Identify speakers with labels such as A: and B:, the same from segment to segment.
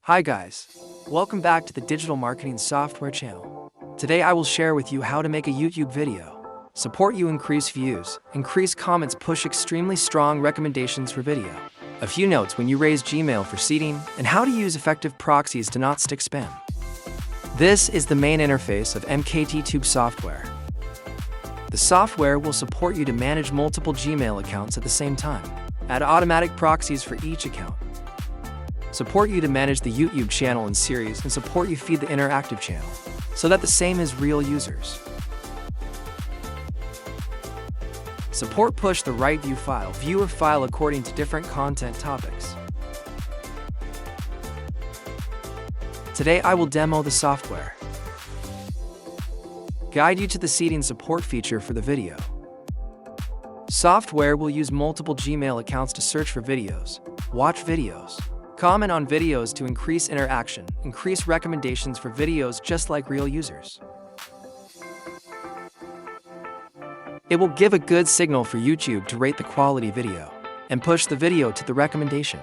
A: Hi guys, welcome back to the Digital Marketing Software channel. Today I will share with you how to make a YouTube video, support you increase views, increase comments, push extremely strong recommendations for video, a few notes when you raise Gmail for seeding, and how to use effective proxies to not stick spam. This is the main interface of MKT Tube software. The software will support you to manage multiple Gmail accounts at the same time, add automatic proxies for each account, support you to manage the YouTube channel in series, and support you feed the interactive channel, so that the same as real users. Support push the right view a file according to different content topics. Today I will demo the software. Guide you to the seeding support feature for the video. Software will use multiple Gmail accounts to search for videos, watch videos, comment on videos to increase interaction, increase recommendations for videos just like real users. It will give a good signal for YouTube to rate the quality video and push the video to the recommendation.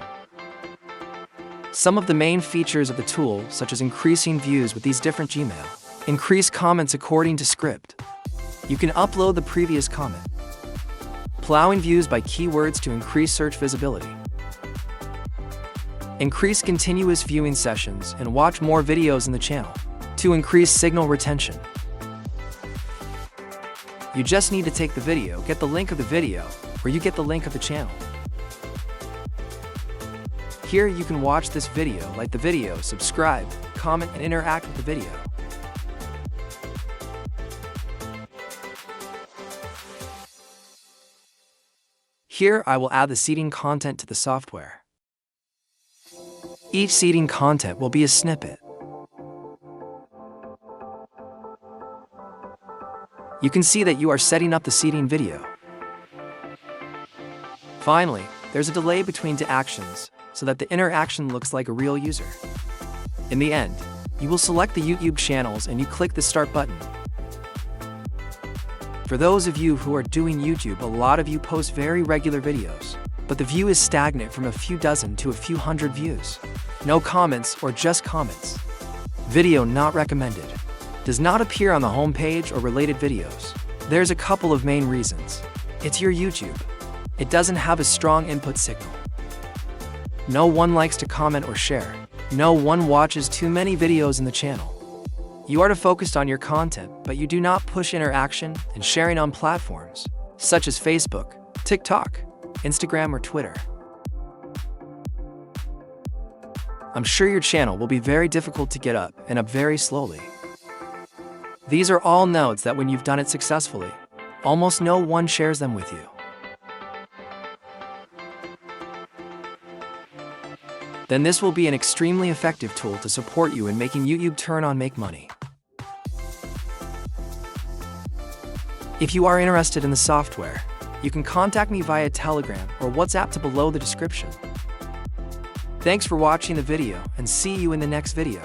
A: Some of the main features of the tool, such as increasing views with these different Gmail, increase comments according to script. You can upload the previous comment. Plowing views by keywords to increase search visibility. Increase continuous viewing sessions and watch more videos in the channel to increase signal retention. You just need to take the video, get the link of the video, or you get the link of the channel. Here you can watch this video, like the video, subscribe, comment, and interact with the video. Here I will add the seeding content to the software. Each seeding content will be a snippet. You can see that you are setting up the seeding video. Finally, there's a delay between two actions so that the interaction looks like a real user. In the end, you will select the YouTube channels and you click the start button. For those of you who are doing YouTube, a lot of you post very regular videos, but the view is stagnant from a few dozen to a few hundred views. No comments or just comments. Video not recommended. Does not appear on the home page or related videos. There's a couple of main reasons. It's your YouTube. It doesn't have a strong input signal. No one likes to comment or share. No one watches too many videos in the channel. You are focused on your content, but you do not push interaction and sharing on platforms such as Facebook, TikTok, Instagram, or Twitter. I'm sure your channel will be very difficult to get up and up very slowly. These are all nodes that when you've done it successfully, almost no one shares them with you. Then this will be an extremely effective tool to support you in making YouTube turn on make money. If you are interested in the software, you can contact me via Telegram or WhatsApp to below the description. Thanks for watching the video and see you in the next video.